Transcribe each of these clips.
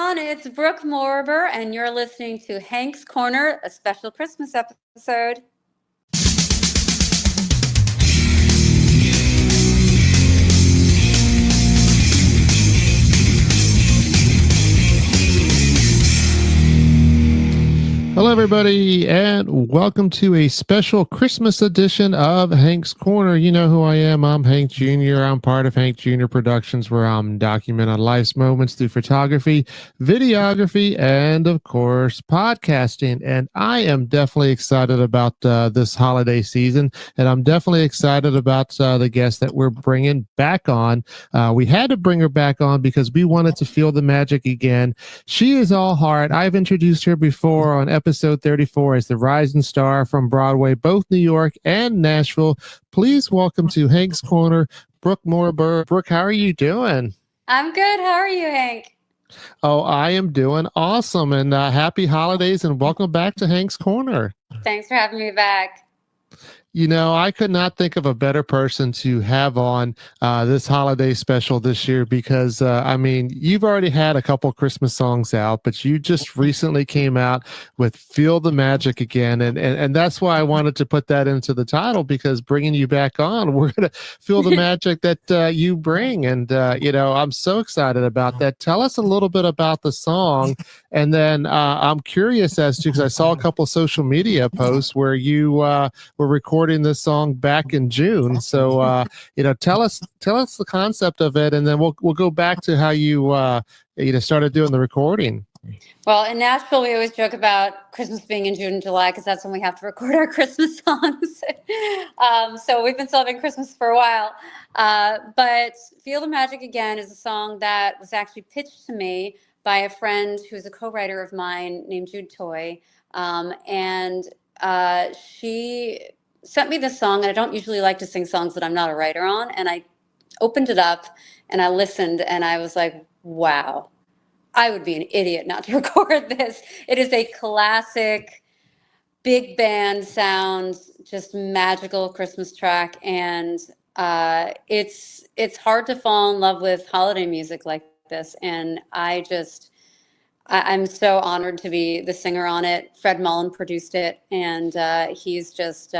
It's Brooke Moriber, and you're listening to Hank's Corner, a special Christmas episode. Hello, everybody, and welcome to a special Christmas edition of Hank's Corner. You know who I am. I'm Hank Jr. I'm part of Hank Jr. Productions, where I'm documenting life's moments through photography, videography, and, of course, podcasting. And I am definitely excited about this holiday season, and I'm definitely excited about the guest that we're bringing back on. We had to bring her back on because we wanted to feel the magic again. She is all heart. I've introduced her before on episode 34 as the rising star from Broadway, both New York and Nashville. Please welcome to Hank's Corner, Brooke Moriber. Brooke, how are you doing? I'm good. How are you, Hank? Oh, I am doing awesome, and happy holidays, and welcome back to Hank's Corner. Thanks for having me back. You know, I could not think of a better person to have on this holiday special this year because, I mean, you've already had a couple Christmas songs out, but you just recently came out with Feel the Magic Again. And that's why I wanted to put that into the title, because bringing you back on, we're going to feel the magic that you bring. And, you know, I'm so excited about that. Tell us a little bit about the song. And then I'm curious as to, because I saw a couple social media posts where you were recording this song back in June. So, you know, tell us the concept of it, and then we'll go back to how you started doing the recording. Well, in Nashville, we always joke about Christmas being in June and July because that's when we have to record our Christmas songs. So we've been celebrating Christmas for a while. But Feel the Magic Again is a song that was actually pitched to me by a friend who's a co-writer of mine named Jude Toy. And she sent me this song, and I don't usually like to sing songs that I'm not a writer on. And I opened it up and I listened, and I was like, wow, I would be an idiot not to record this. It is a classic big band sound, just magical Christmas track. And it's hard to fall in love with holiday music like this. And I'm so honored to be the singer on it. Fred Mullen produced it, and he's just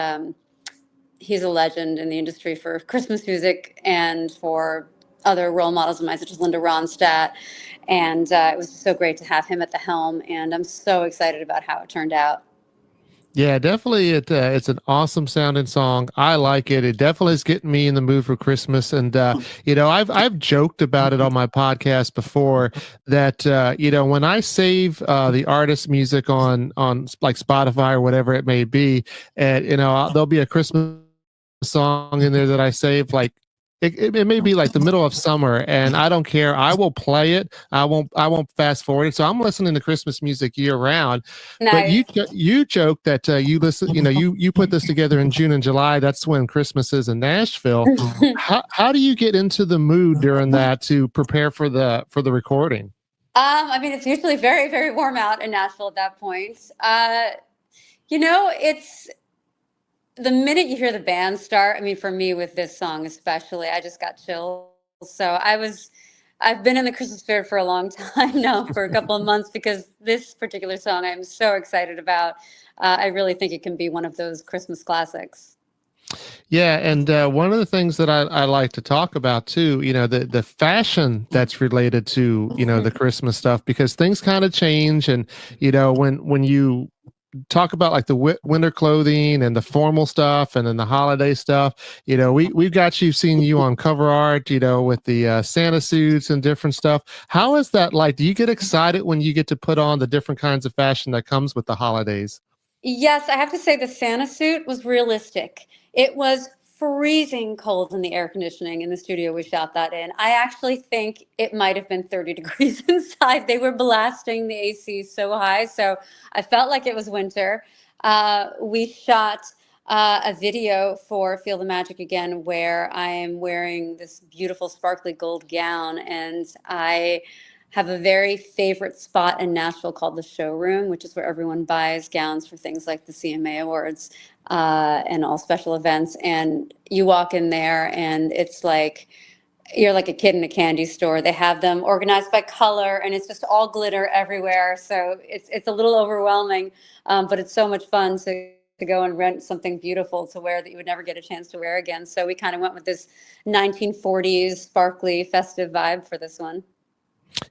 he's a legend in the industry for Christmas music and for other role models of mine, such as Linda Ronstadt. And it was so great to have him at the helm, and I'm so excited about how it turned out. Yeah, definitely. It's an awesome sounding song. I like it. It definitely is getting me in the mood for Christmas. And you know, I've joked about it on my podcast before that you know, when I save the artist music on like Spotify or whatever it may be, and you know, there'll be a Christmas song in there that I save, like it may be like the middle of summer, and I don't care. I will play it. I won't fast forward it. So I'm listening to Christmas music year round. Nice. But you joke that you listen. You know, you put this together in June and July. That's when Christmas is in Nashville. How do you get into the mood during that to prepare for the recording? I mean, it's usually very, very warm out in Nashville at that point. You know, it's the minute you hear the band start. I mean, for me with this song especially, I just got chills. So I've been in the Christmas spirit for a long time now, for a couple of months, because this particular song I'm so excited about. I really think it can be one of those Christmas classics. Yeah, and one of the things that I like to talk about too, you know, the fashion that's related to, you know, the Christmas stuff, because things kind of change. And you know, when you talk about like the winter clothing and the formal stuff and then the holiday stuff, you know, we've got seen you on cover art, you know, with the Santa suits and different stuff. How is that like? Do you get excited when you get to put on the different kinds of fashion that comes with the holidays? Yes, I have to say the Santa suit was realistic. It was freezing cold in the air conditioning in the studio we shot that in. I actually think it might have been 30 degrees inside. They were blasting the AC so high, so I felt like it was winter. We shot a video for Feel the Magic Again where I am wearing this beautiful sparkly gold gown, and I have a very favorite spot in Nashville called the Showroom, which is where everyone buys gowns for things like the CMA Awards and all special events. And you walk in there, and it's like you're like a kid in a candy store. They have them organized by color, and it's just all glitter everywhere. So it's a little overwhelming, but it's so much fun to go and rent something beautiful to wear that you would never get a chance to wear again. So we kind of went with this 1940s sparkly festive vibe for this one.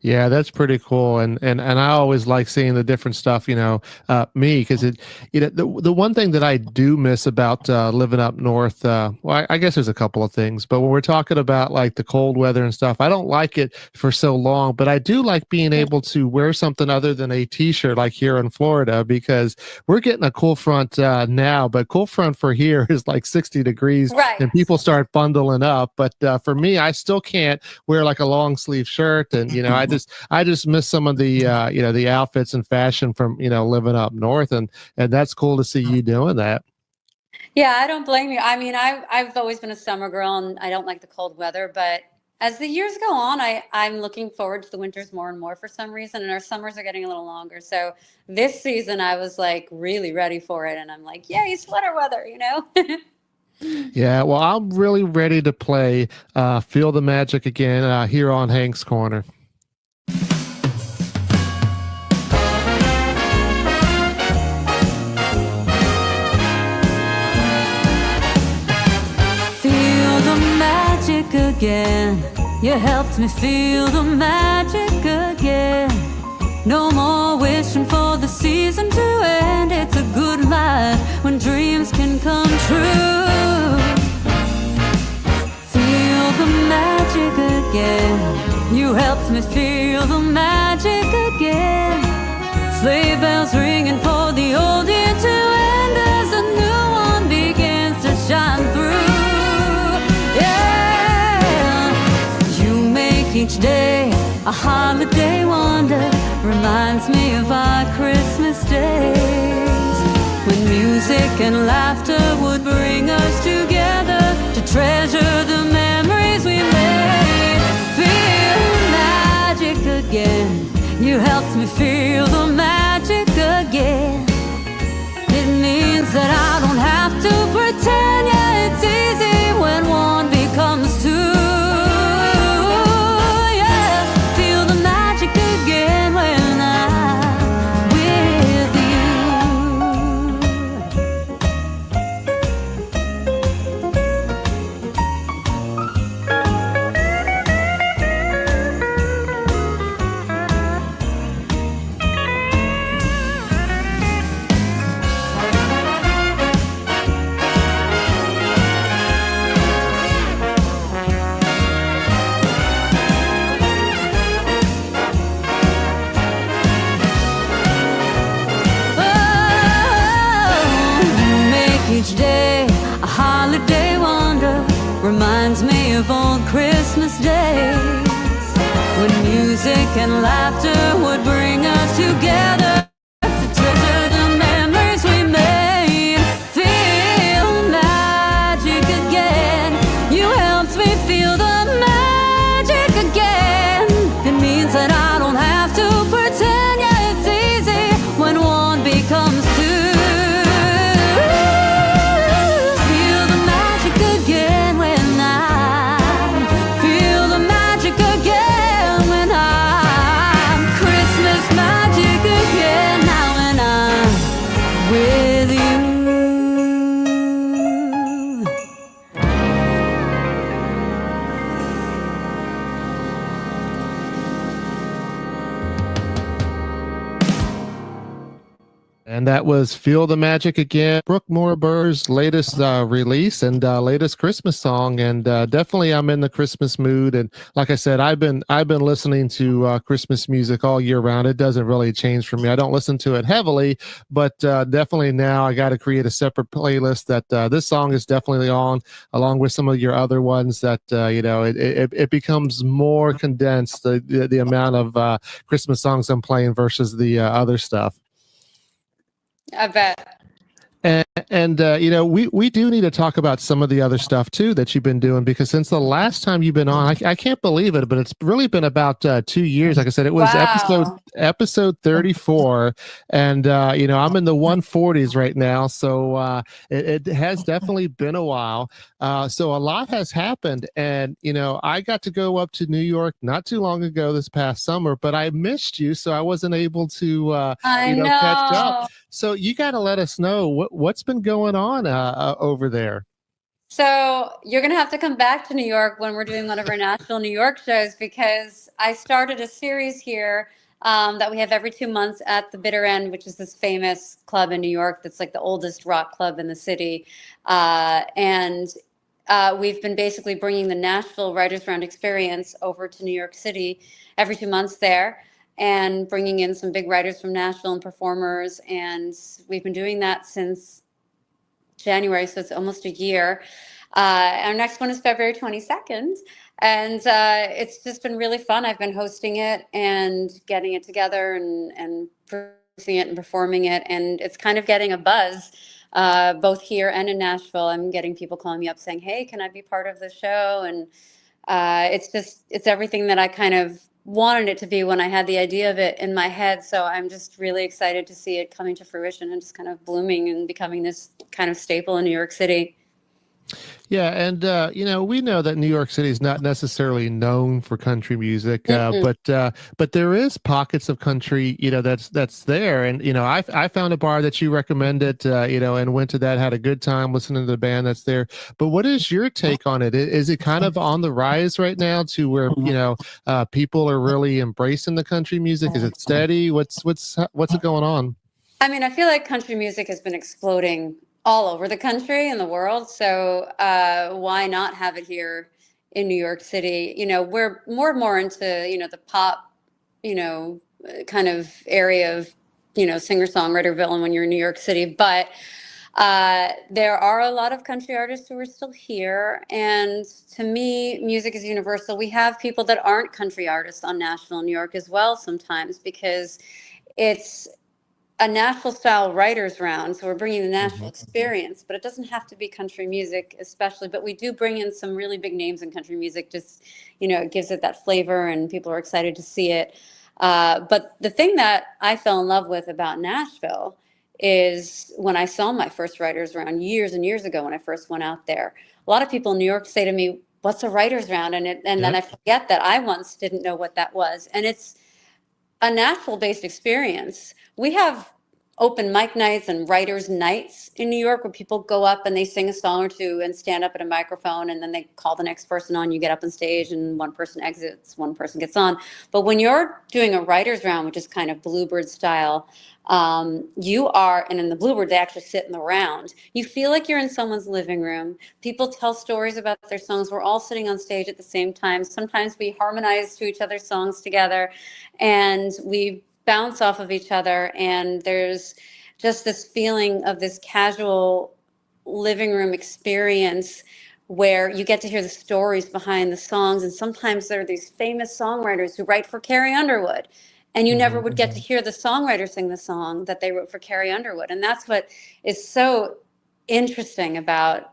Yeah, that's pretty cool, and I always like seeing the different stuff. Me, because the one thing that I do miss about living up north. Well, I guess there's a couple of things, but when we're talking about like the cold weather and stuff, I don't like it for so long, but I do like being able to wear something other than a t-shirt like here in Florida, because we're getting a cool front now, but cool front for here is like 60 degrees, Right. and people start bundling up. But for me, I still can't wear like a long sleeve shirt, and I just miss some of the the outfits and fashion from living up north, and that's cool to see you doing that. Yeah, I don't blame you. I mean, I've always been a summer girl, and I don't like the cold weather. But as the years go on, I'm looking forward to the winters more and more for some reason, and our summers are getting a little longer. So this season, I was like really ready for it, and I'm like, yay, sweater weather, you know? Yeah, well, I'm really ready to play Feel the Magic again here on Hank's Corner. Feel the magic again. You helped me feel the magic again. No more wishing for the season to end. It's a good life when dreams can come true. Feel the magic again. You helped me feel the magic again. Sleigh bells ringing for the old year to end as a new one begins to shine through. Yeah, you make each day a holiday wonder. Reminds me of our Christmas days, when music and laughter would bring us together to treasure the memories we made. Feel magic again. You helped me feel the magic again. It means that I don't have to pretend. Yeah, it's easy when one becomes two. Yeah, feel the magic again when I'm with each day a holiday wonder. Reminds me of old Christmas days, when music and laughter would bring us together to treasure the memories we made. Feel magic again. You helped me feel the magic again. It means that I don't have to pretend. Yeah, it's easy when one becomes two. And that was Feel the Magic Again, Brooke Moriber's latest release and latest Christmas song. And definitely I'm in the Christmas mood. And like I said, I've been listening to Christmas music all year round. It doesn't really change for me. I don't listen to it heavily, but definitely now I got to create a separate playlist that this song is definitely on, along with some of your other ones that, it becomes more condensed, the amount of Christmas songs I'm playing versus the other stuff. I bet. And you know, we do need to talk about some of the other stuff too that you've been doing, because since the last time you've been on, I can't believe it, but it's really been about 2 years. Like I said, it was Wow. episode 34, and you know, I'm in the 140s right now, so it has definitely been a while. So a lot has happened, and you know, I got to go up to New York not too long ago this past summer, but I missed you, so I wasn't able to I you know, catch up. know. So you got to let us know what's been going on over there. So you're going to have to come back to New York when we're doing one of our national New York shows, because I started a series here that we have every 2 months at the Bitter End, which is this famous club in New York that's like the oldest rock club in the city. And we've been basically bringing the Nashville Writers Round experience over to New York City every 2 months there, and bringing in some big writers from Nashville and performers. And we've been doing that since January, so it's almost a year. Our next one is February 22nd, and it's just been really fun. I've been hosting it and getting it together and producing it and performing it, and it's kind of getting a buzz both here and in Nashville. I'm getting people calling me up saying, "Hey, can I be part of the show?" And it's everything that I kind of wanted it to be when I had the idea of it in my head. So I'm just really excited to see it coming to fruition and just kind of blooming and becoming this kind of staple in New York City. Yeah, and you know, we know that New York City is not necessarily known for country music, Mm-mm. but there is pockets of country, you know, that's there. And you know, I found a bar that you recommended, you know, and went to that, had a good time listening to the band that's there. But what is your take on it? Is it kind of on the rise right now to where, you know, people are really embracing the country music? Is it steady? What's it going on? I mean, I feel like country music has been exploding all over the country and the world. So why not have it here in New York City? You know, we're more and more into, you know, the pop, you know, kind of area of, you know, singer-songwriter villain when you're in New York City. But there are a lot of country artists who are still here. And to me, music is universal. We have people that aren't country artists on Nashville, New York as well sometimes, because it's a Nashville style writers round. So we're bringing the Nashville experience, but it doesn't have to be country music, especially. But we do bring in some really big names in country music. Just, you know, it gives it that flavor, and people are excited to see it. But the thing that I fell in love with about Nashville is when I saw my first writers round years and years ago when I first went out there. A lot of people in New York say to me, "What's a writers round?" And then Yep. I forget that I once didn't know what that was. And it's a Nashville-based experience. We have open mic nights and writers' nights in New York where people go up and they sing a song or two and stand up at a microphone, and then they call the next person on. You get up on stage and one person exits, one person gets on. But when you're doing a writers' round, which is kind of Bluebird style, you are, and in the Bluebird, they actually sit in the round. You feel like you're in someone's living room. People tell stories about their songs. We're all sitting on stage at the same time. Sometimes we harmonize to each other's songs together, and we bounce off of each other. And there's just this feeling of this casual living room experience where you get to hear the stories behind the songs. And sometimes there are these famous songwriters who write for Carrie Underwood, and you never Hmm. would get to hear the songwriter sing the song that they wrote for Carrie Underwood. And that's what is so interesting about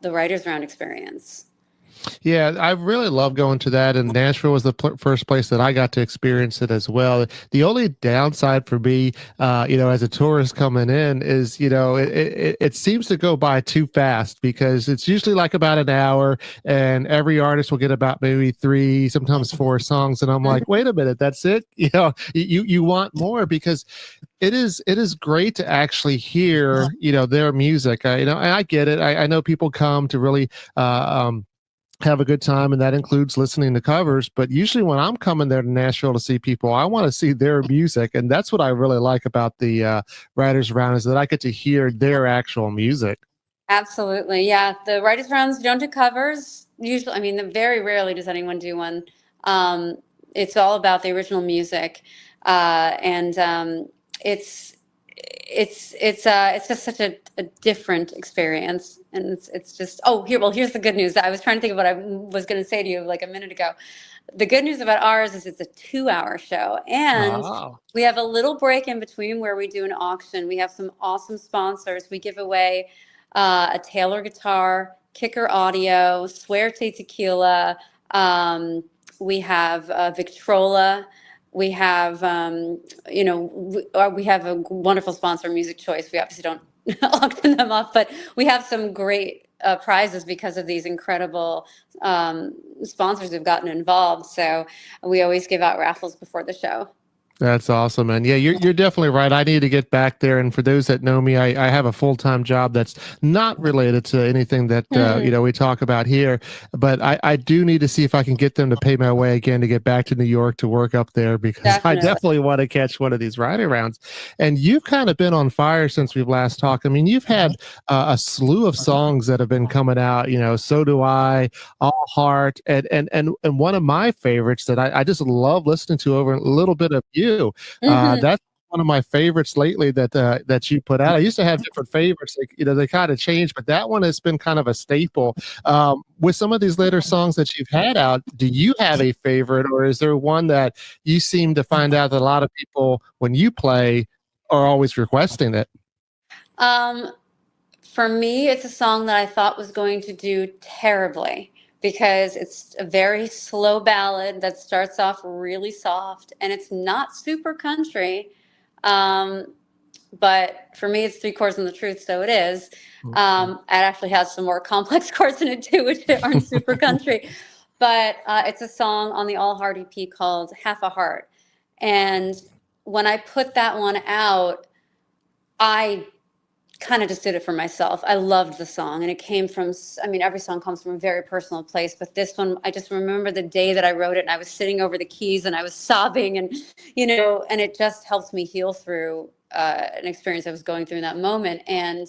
the writers round experience. Yeah, I really love going to that, and Nashville was the first place that I got to experience it as well. The only downside for me, you know, as a tourist coming in, is, you know, it seems to go by too fast, because it's usually like about an hour, and every artist will get about maybe three, sometimes four songs, and I'm like, wait a minute, that's it? You know, you want more, because it is great to actually hear, you know, their music. You know, and I get it. I know people come to really have a good time, and that includes listening to covers. But usually when I'm coming there to Nashville to see people, I want to see their music, and that's what I really like about the writers round, is that I get to hear their actual music. Absolutely. Yeah. The writers rounds don't do covers. Usually, I mean, very rarely does anyone do one. It's all about the original music. And it's it's just such a different experience, and it's just here's the good news. I was trying to think of what I was going to say to you like a minute ago. The good news about ours is it's a 2-hour show, and we have a little break in between where we do an auction. We have some awesome sponsors. We give away a Taylor guitar, Kicker Audio, Suerte Tequila. We have Victrola. We have, we have a wonderful sponsor, Music Choice. We obviously don't auction them off, but we have some great prizes because of these incredible sponsors who've gotten involved. So we always give out raffles before the show. That's awesome, and yeah, you're definitely right. I need to get back there. And for those that know me, I have a full-time job that's not related to anything that we talk about here. But I do need to see if I can get them to pay my way again to get back to New York to work up there, because I definitely want to catch one of these ride-arounds. And you've kind of been on fire since we've last talked. I mean, you've had a slew of songs that have been coming out. So Do I, All Heart, and one of my favorites that I just love listening to over a little bit of you. That's one of my favorites lately that you put out. I used to have different favorites, they kind of changed, but that one has been kind of a staple. With some of these later songs that you've had out, do you have a favorite, or is there one that you seem to find out that a lot of people, when you play, are always requesting it? For me, it's a song that I thought was going to do terribly, because it's a very slow ballad that starts off really soft, and it's not super country. But for me, it's 3 chords and the truth, so it is. It actually has some more complex chords in it too, which aren't super country. But it's a song on the All Heart EP called Half a Heart. And when I put that one out, I kind of just did it for myself. I loved the song, and it came from, every song comes from a very personal place, but this one, I just remember the day that I wrote it, and I was sitting over the keys and I was sobbing, and and it just helped me heal through an experience I was going through in that moment. And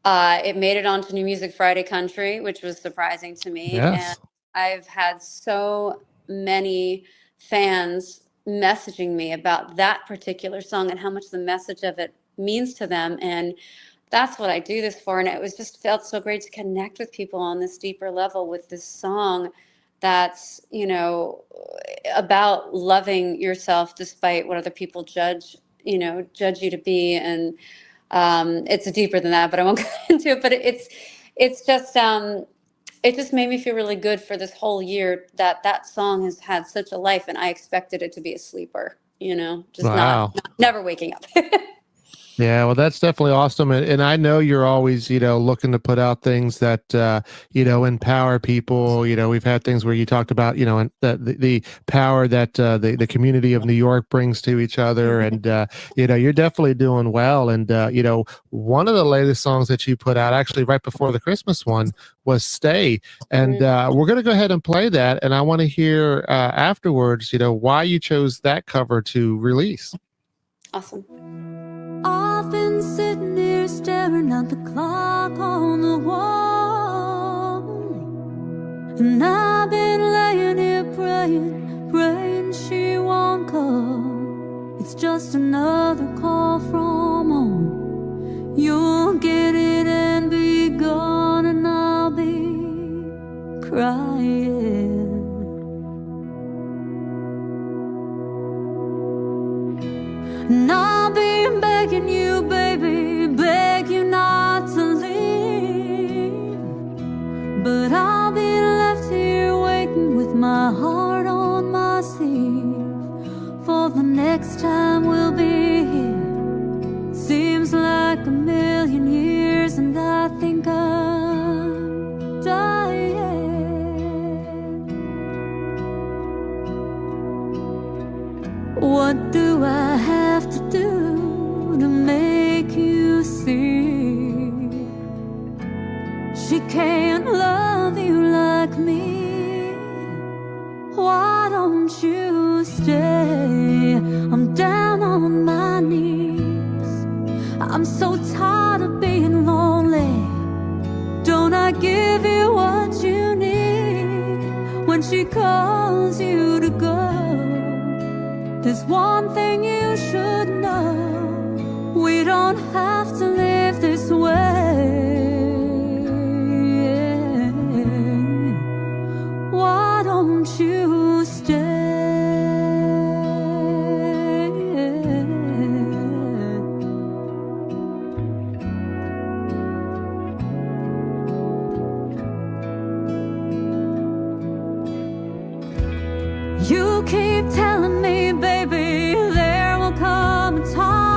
it made it onto New Music Friday Country, which was surprising to me. Yes. And I've had so many fans messaging me about that particular song and how much the message of it means to them. And that's what I do this for. And it was just felt so great to connect with people on this deeper level with this song that's, about loving yourself despite what other people judge you to be. And it's deeper than that, but I won't go into it. But it's just it just made me feel really good for this whole year that song has had such a life, and I expected it to be a sleeper, just never waking up. Yeah, well, that's definitely awesome. And I know you're always, looking to put out things that, empower people. We've had things where you talked about, and the power that the community of New York brings to each other. And, you're definitely doing well. And, one of the latest songs that you put out, actually right before the Christmas one, was Stay. And we're going to go ahead and play that. And I want to hear afterwards, why you chose that cover to release. Awesome. I've been sitting here staring at the clock on the wall, and I've been laying here praying she won't call. It's just another call from home. You'll get it and be gone, and I'll be crying. And I'll be begging you, baby, beg you not to leave. But I'll be left here waiting with my heart on my sleeve. For the next time we'll be here seems like a million years, and I think I'm dying. What do I have to do to make you see she can't love you like me? Why don't you stay? I'm down on my knees. I'm so tired of being lonely. Don't I give you what you need when she calls you to go? There's one thing you should know. We don't have to live this way. Why don't you stay? You keep telling me, baby, there will come a time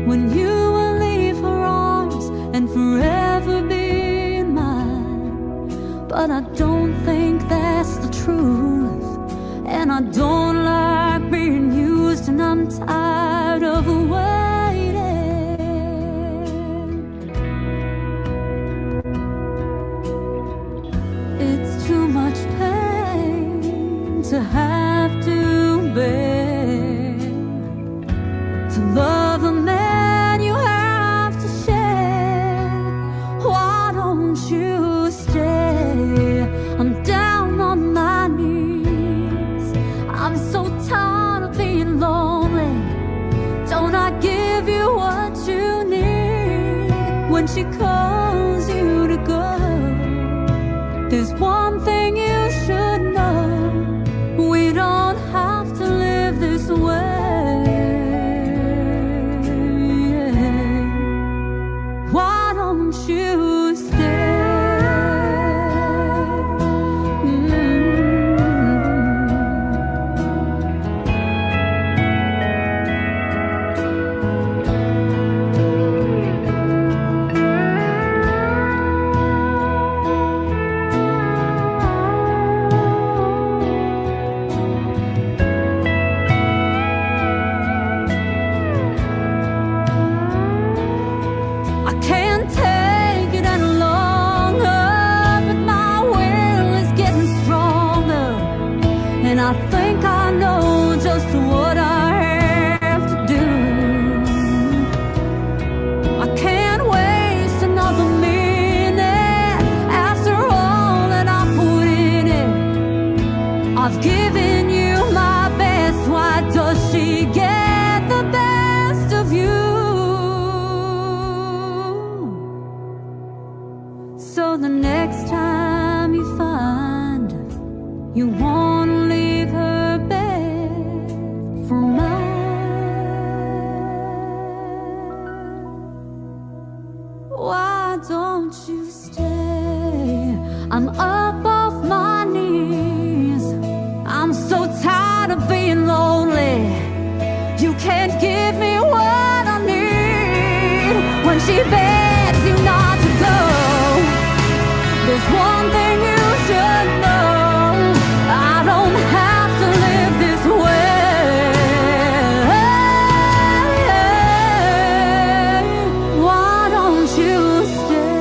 when you will leave her arms and forever be mine. But I don't think that's the truth, and I don't like being used, and I'm tired of waiting. It's too much pain to have to bear, to love a man you have to share. Why don't you stay? I'm down on my knees. I'm so tired of being lonely. Don't I give you what you need when she calls you to go? There's one thing you should know. We don't have to live this way. Why don't you stay? I can't take it any longer, but my will is getting stronger, and I think I know just what I have to do. I can't waste another minute after all that I put in it. I've given you my best. Why does she get the best of you? So the next time you find you want to leave her bed for mine, why don't you stay? I'm up off my knees. I'm so tired of being lonely. You can't give me what I need when she begs you not to go. There's one thing you should know. I don't have to live this way. Why don't you stay?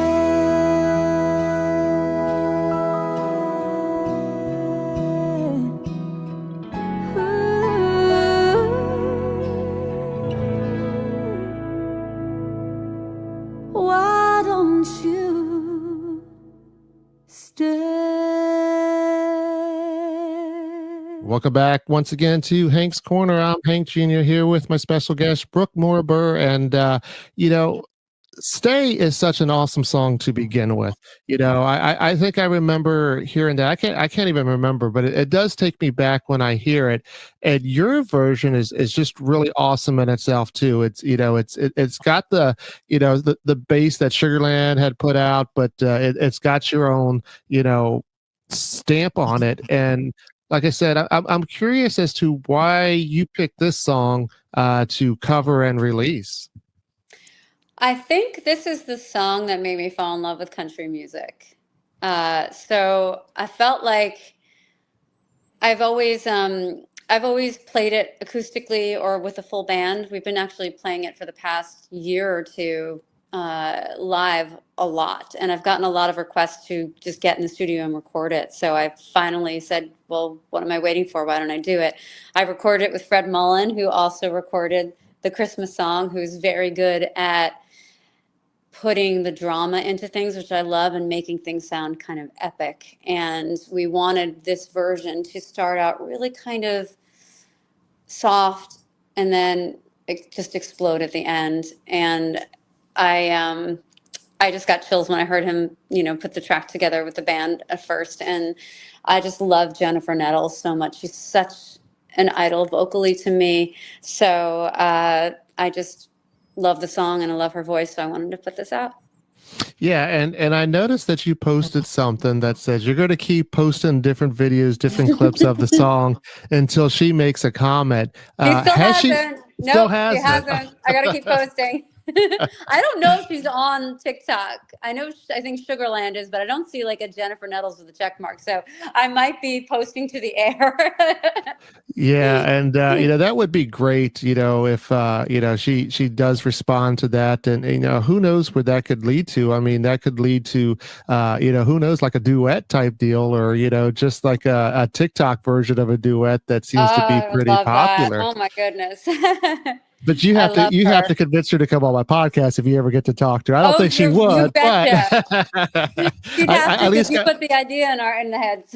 Why don't you stay? Welcome back once again to Hank's Corner. I'm Hank Jr. here with my special guest, Brooke Moriber. And, Stay is such an awesome song to begin with. I think I remember hearing that. I can't even remember, but it does take me back when I hear it. And your version is just really awesome in itself too. It's got the bass that Sugarland had put out, but it's got your own stamp on it. And like I said, I'm curious as to why you picked this song to cover and release. I think this is the song that made me fall in love with country music. So I felt like I've always played it acoustically or with a full band. We've been actually playing it for the past year or two live a lot, and I've gotten a lot of requests to just get in the studio and record it. So I finally said, well, what am I waiting for? Why don't I do it? I recorded it with Fred Mullen, who also recorded the Christmas song, who's very good at putting the drama into things, which I love, and making things sound kind of epic. And we wanted this version to start out really kind of soft and then it just explode at the end. And I just got chills when I heard him, put the track together with the band at first. And I just love Jennifer Nettles so much. She's such an idol vocally to me. So I just love the song and I love her voice. So I wanted to put this out. Yeah, and I noticed that you posted something that says you're going to keep posting different videos, different clips of the song until she makes a comment. She still hasn't. Still she hasn't. I got to keep posting. I don't know if she's on TikTok. I think Sugarland is, but I don't see like a Jennifer Nettles with a check mark. So I might be posting to the air. Yeah, and that would be great. If she does respond to that, and who knows where that could lead to. I mean, that could lead to who knows, like a duet type deal, or just like a TikTok version of a duet that seems to be pretty popular. That. Oh my goodness. But you have to convince her to come on my podcast if you ever get to talk to her. I don't think she would. You betcha. She'd have to, at least you put the idea in the heads.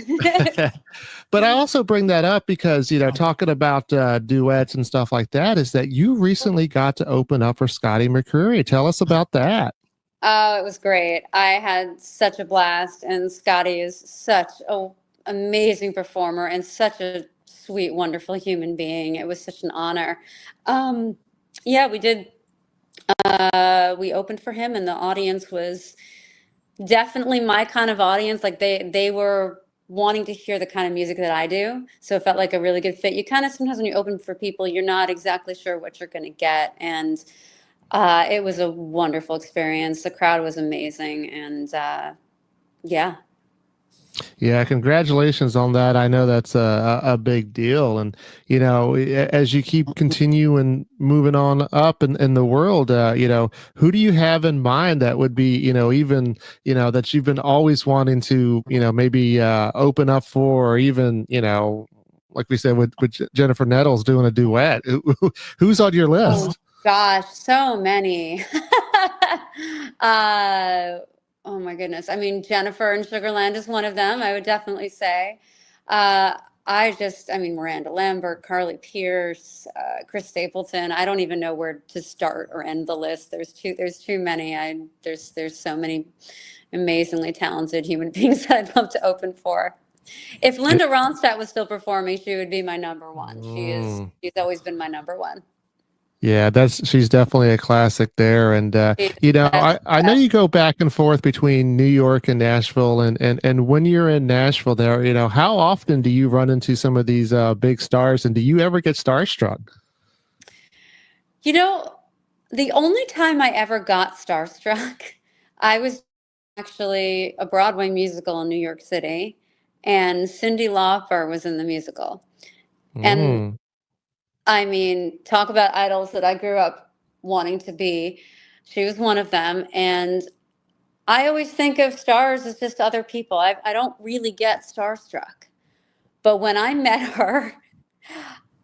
But I also bring that up because talking about duets and stuff like that is that you recently got to open up for Scotty McCreery. Tell us about that. Oh, it was great. I had such a blast, and Scotty is such an amazing performer and such a sweet, wonderful human being. It was such an honor. Yeah, we did. We opened for him, and the audience was definitely my kind of audience. Like they were wanting to hear the kind of music that I do. So it felt like a really good fit. You kind of, sometimes when you open for people, you're not exactly sure what you're going to get. And it was a wonderful experience. The crowd was amazing. And yeah. Yeah, congratulations on that. I know that's a big deal. And, as you keep continuing moving on up in the world, who do you have in mind that would be, even, that you've been always wanting to, maybe open up for, or even, like we said, with Jennifer Nettles doing a duet? Who's on your list? Oh, gosh, so many. Oh my goodness. I mean, Jennifer and Sugarland is one of them, I would definitely say. Miranda Lambert, Carly Pierce, Chris Stapleton. I don't even know where to start or end the list. There's too many. There's so many amazingly talented human beings that I'd love to open for. If Linda Ronstadt was still performing, she would be my number one. She's always been my number one. Yeah, she's definitely a classic there. And, I know you go back and forth between New York and Nashville, and when you're in Nashville there, how often do you run into some of these big stars, and do you ever get starstruck? The only time I ever got starstruck, I was actually a Broadway musical in New York City, and Cyndi Lauper was in the musical. And I mean, talk about idols that I grew up wanting to be. She was one of them. And I always think of stars as just other people. I don't really get starstruck. But when I met her,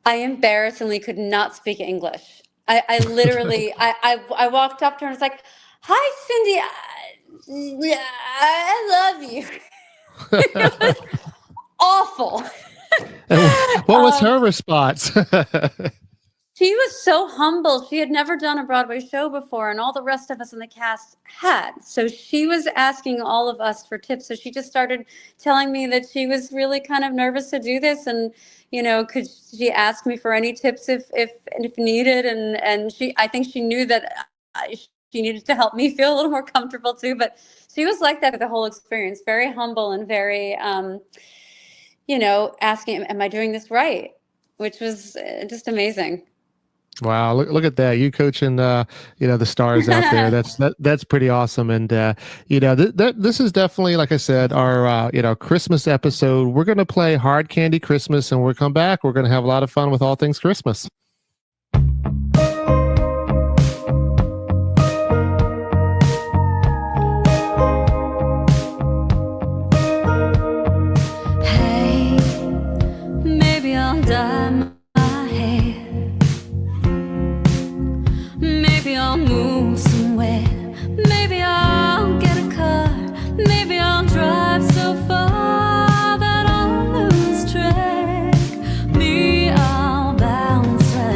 I embarrassingly could not speak English. I literally, I walked up to her and was like, "Hi, Cyndi. I love you." It was awful. What was her response? She was so humble. She had never done a Broadway show before, and all the rest of us in the cast had. So she was asking all of us for tips. So she just started telling me that she was really kind of nervous to do this, and could she ask me for any tips if needed? And I think she knew that she needed to help me feel a little more comfortable too. But she was like that the whole experience, very humble and very asking, am I doing this right? Which was just amazing. Wow, look at that! You coaching, the stars out there. That's pretty awesome. And this is definitely, like I said, our Christmas episode. We're gonna play Hard Candy Christmas, and we'll come back. We're gonna have a lot of fun with all things Christmas. Move somewhere. Maybe I'll get a car. Maybe I'll drive so far that I'll lose track. Me, I'll bounce right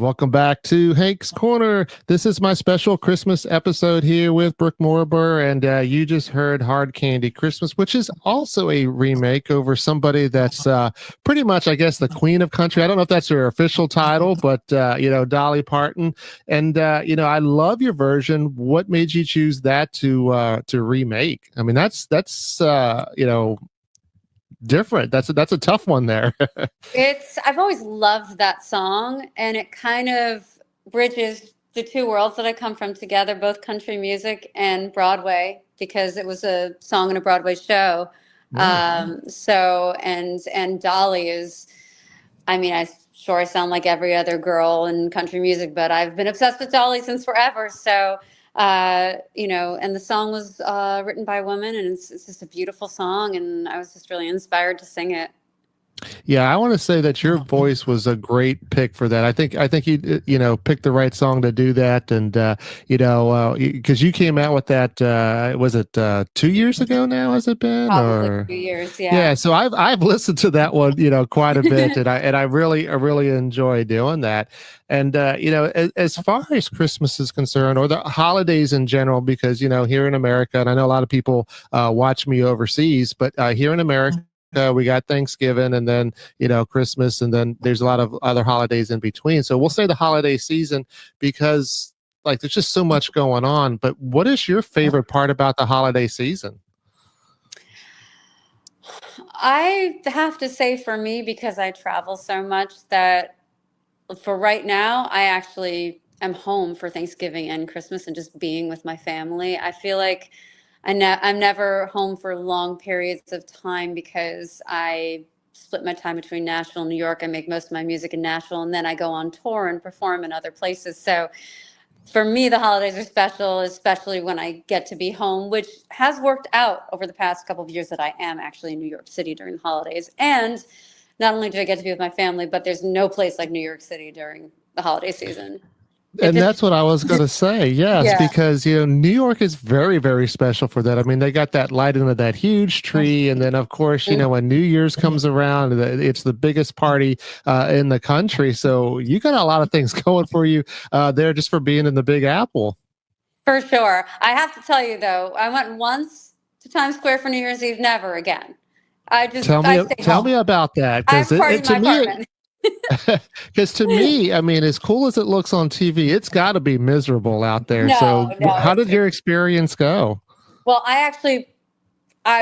Welcome back to Hank's Corner. This is my special Christmas episode here with Brooke Moriber, and you just heard Hard Candy Christmas, which is also a remake over somebody that's pretty much, I guess, the queen of country. I don't know if that's her official title, but, Dolly Parton. And, I love your version. What made you choose that to remake? I mean, that's different. That's a tough one there. I've always loved that song, and it kind of bridges the two worlds that I come from together, both country music and Broadway, because it was a song in a Broadway show. And Dolly is, I sound like every other girl in country music, but I've been obsessed with Dolly since forever. So and the song was written by a woman, and it's just a beautiful song, and I was just really inspired to sing it. Yeah, I want to say that your voice was a great pick for that. I think you picked the right song to do that, and because you came out with that. Was it 2 years ago now? Has it been? Probably 2 years. Yeah. Yeah. So I've listened to that one, quite a bit, and I really enjoy doing that. And as far as Christmas is concerned, or the holidays in general, because here in America, and I know a lot of people watch me overseas, but here in America, we got Thanksgiving, and then Christmas, and then there's a lot of other holidays in between. So we'll say the holiday season, because there's just so much going on. But what is your favorite part about the holiday season? I have to say, for me, because I travel so much, that for right now, I actually am home for Thanksgiving and Christmas and just being with my family. I feel like I'm never home for long periods of time, because I split my time between Nashville and New York. I make most of my music in Nashville, and then I go on tour and perform in other places. So for me, the holidays are special, especially when I get to be home, which has worked out over the past couple of years that I am actually in New York City during the holidays. And not only do I get to be with my family, but there's no place like New York City during the holiday season. And that's what I was going to say. Yes, yeah. Because, New York is very, very special for that. I mean, they got that lighting of that huge tree. And then, of course, when New Year's comes around, it's the biggest party in the country. So you got a lot of things going for you there, just for being in the Big Apple. For sure. I have to tell you, though, I went once to Times Square for New Year's Eve, never again. Tell me about that. Because to me, I mean, as cool as it looks on TV, it's got to be miserable out there. So how did your experience go? Well, I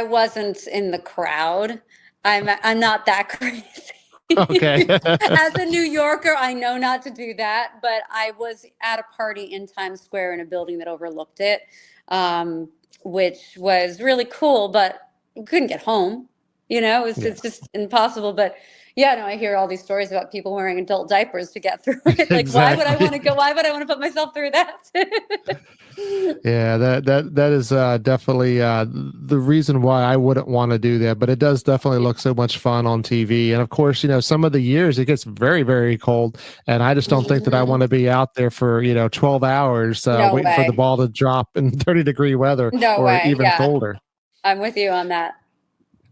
wasn't in the crowd. I'm not that crazy. Okay. As a New Yorker, I know not to do that, but I was at a party in Times Square in a building that overlooked it, which was really cool, but we couldn't get home. It's just impossible. But I hear all these stories about people wearing adult diapers to get through it. Like, exactly. Why would I want to go? Why would I want to put myself through that? Yeah, that is definitely the reason why I wouldn't want to do that. But it does definitely look so much fun on TV. And of course, some of the years it gets very, very cold, and I just don't think that I want to be out there for 12 hours waiting for the ball to drop in 30-degree weather even colder. I'm with you on that.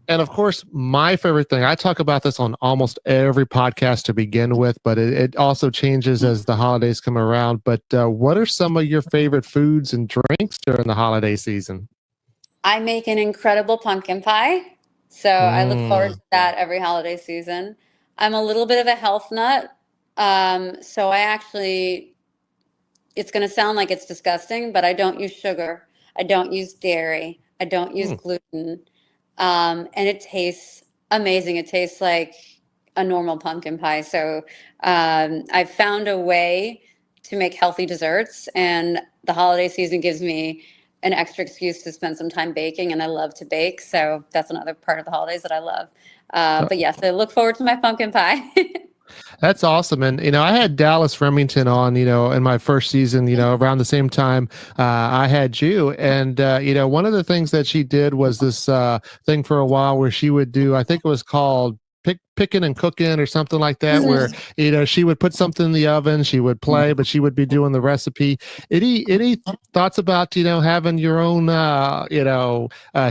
And of course, my favorite thing, I talk about this on almost every podcast to begin with, but it also changes as the holidays come around. But what are some of your favorite foods and drinks during the holiday season? I make an incredible pumpkin pie. So I look forward to that every holiday season. I'm a little bit of a health nut. So it's going to sound like it's disgusting, but I don't use sugar. I don't use dairy. I don't use gluten. And it tastes amazing. It tastes like a normal pumpkin pie. So I've found a way to make healthy desserts, and the holiday season gives me an extra excuse to spend some time baking, and I love to bake. So that's another part of the holidays that I love. But yes, I look forward to my pumpkin pie. That's awesome. And, I had Dallas Remington on, in my first season, around the same time I had you. And, one of the things that she did was this thing for a while where she would do, I think it was called picking and cooking or something like that, where she would put something in the oven, she would play, but she would be doing the recipe. Any thoughts about having your own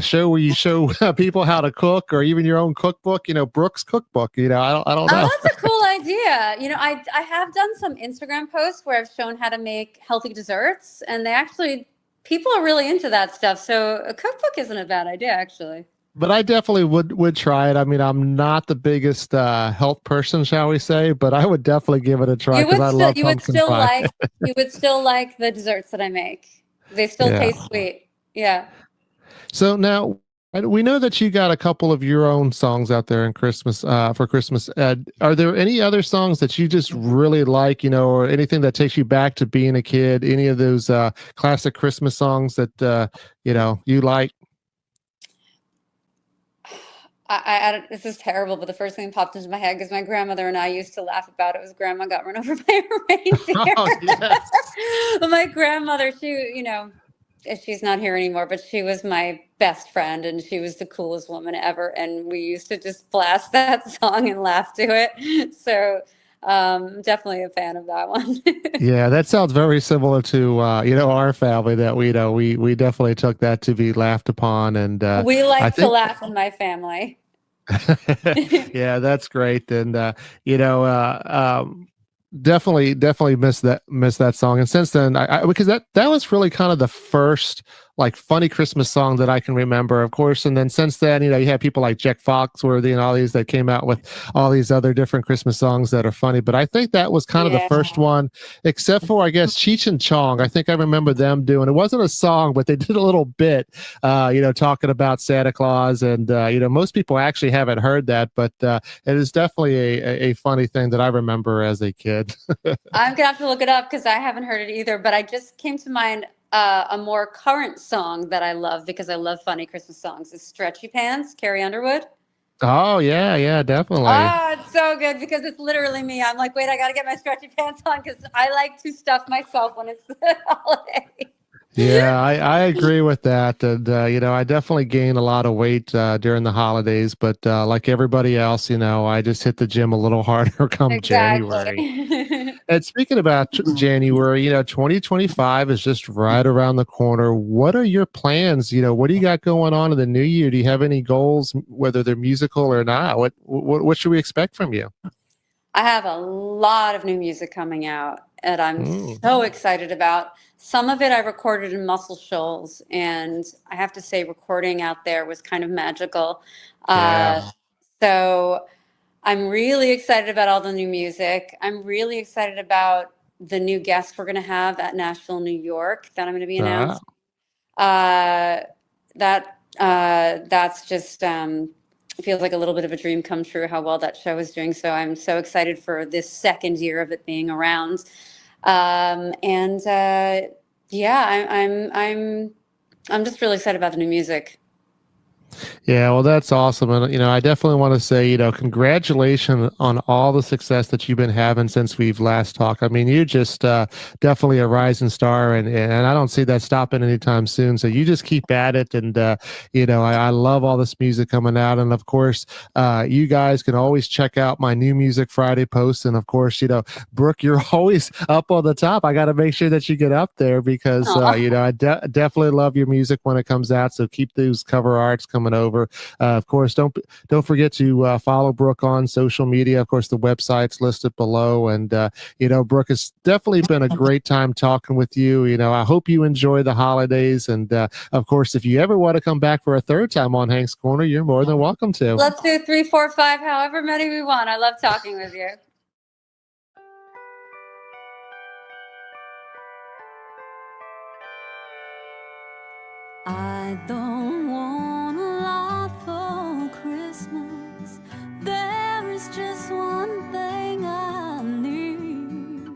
show where you show people how to cook, or even your own cookbook, Brooke's cookbook? I don't know. Oh, that's a cool idea. I have done some Instagram posts where I've shown how to make healthy desserts, and people are really into that stuff. So a cookbook isn't a bad idea, actually. But I definitely would try it. I mean, I'm not the biggest health person, shall we say, but I would definitely give it a try because I love pumpkin pie. You would still like the desserts that I make. They still Yeah. taste sweet. Yeah. So now we know that you got a couple of your own songs out there in Christmas for Christmas. Are there any other songs that you just really like, or anything that takes you back to being a kid? Any of those classic Christmas songs that you like? This is terrible, but the first thing that popped into my head, because my grandmother and I used to laugh about it, was Grandma Got Run Over by a Reindeer. Oh, yes. But my grandmother, she's not here anymore, but she was my best friend, and she was the coolest woman ever. And we used to just blast that song and laugh to it. So definitely a fan of that one. Yeah, that sounds very similar to our family. That we definitely took that to be laughed upon, and We I like to think laugh in my family. yeah, that's great. And definitely miss that song. And since then, I because that was really kind of the first like funny Christmas song that I can remember, of course. And then since then, you had people like Jack Foxworthy and all these that came out with all these other different Christmas songs that are funny. But I think that was kind of the first one, except for I guess Cheech and Chong. I think I remember them doing, it wasn't a song, but they did a little bit, talking about Santa Claus. And most people actually haven't heard that, but it is definitely a funny thing that I remember as a kid. I'm gonna have to look it up because I haven't heard it either. But I just came to mind a more current song that I love because I love funny Christmas songs is Stretchy Pants, Carrie Underwood. Oh yeah, definitely. Oh, it's so good because it's literally me. I'm like, wait, I gotta get my stretchy pants on because I like to stuff myself when it's the holiday. Yeah, I agree with that. And, I definitely gain a lot of weight during the holidays, but like everybody else, I just hit the gym a little harder come January. Exactly. And speaking about January, 2025 is just right around the corner. What are your plans? What do you got going on in the new year? Do you have any goals, whether they're musical or not? What should we expect from you? I have a lot of new music coming out and I'm Mm, so excited about. Some of it I recorded in Muscle Shoals, and I have to say recording out there was kind of magical. yeah. So I'm really excited about all the new music. I'm really excited about the new guests we're going to have at Nashville, New York that I'm going to be Ah, announcing. Uh, that's just it feels like a little bit of a dream come true how well that show is doing. So I'm so excited for this second year of it being around. And yeah, I'm just really excited about the new music. yeah, well, that's awesome. And, I definitely want to say, congratulations on all the success that you've been having since we've last talked. I mean, you just definitely a rising star, and I don't see that stopping anytime soon. So you just keep at it. And, I love all this music coming out. And of course, you guys can always check out my new Music Friday post. And of course, Brooke, you're always up on the top. I got to make sure that you get up there because, Aw. I definitely love your music when it comes out. So keep those cover arts coming over. Of course, don't forget to follow Brooke on social media. Of course, the website's listed below. And Brooke, it's definitely been a great time talking with you. I hope you enjoy the holidays. And of course, if you ever want to come back for a third time on Hank's Corner, you're more than welcome to. Let's do 3, 4, 5, however many we want. I love talking with you. I don't want a lot for Christmas. There is just one thing I need.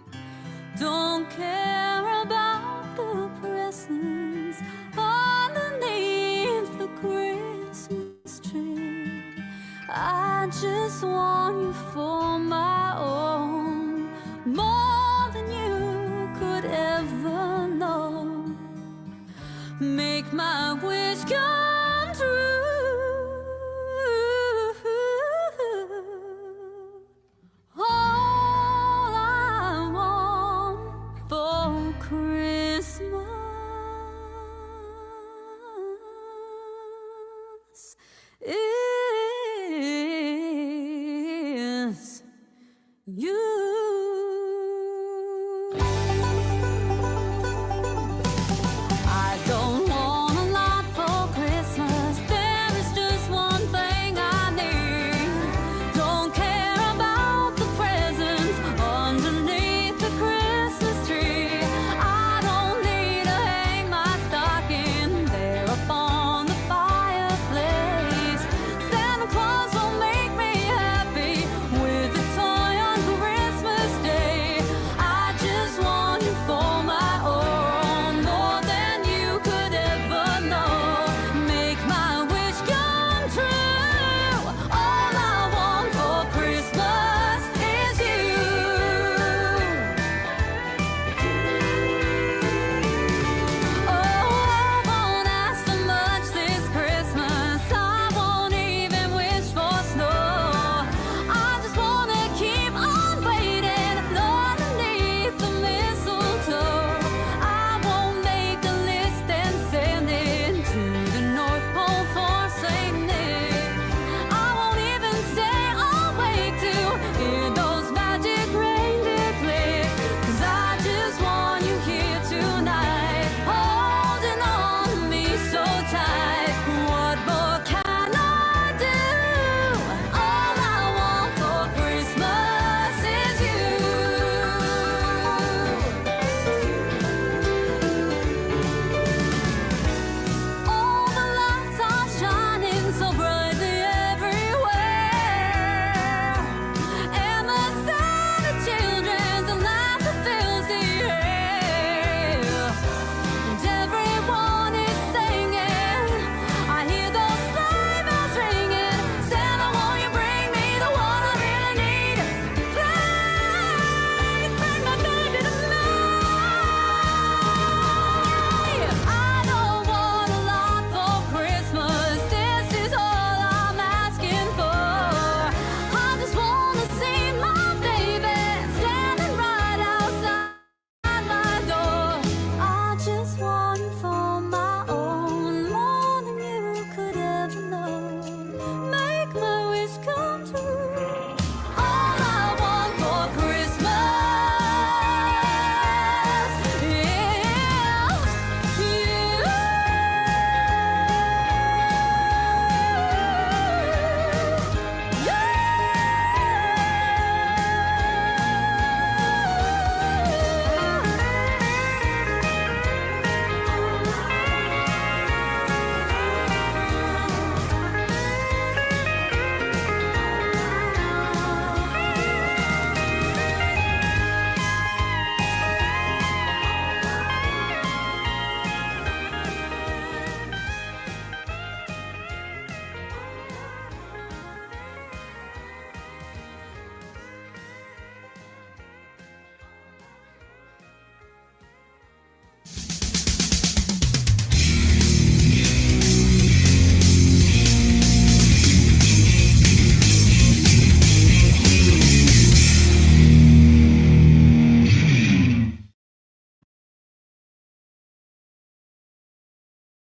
Don't care about the presents underneath the Christmas tree. I just want you for my own, more than you could ever know. Make my wish come true. All I want for Christmas is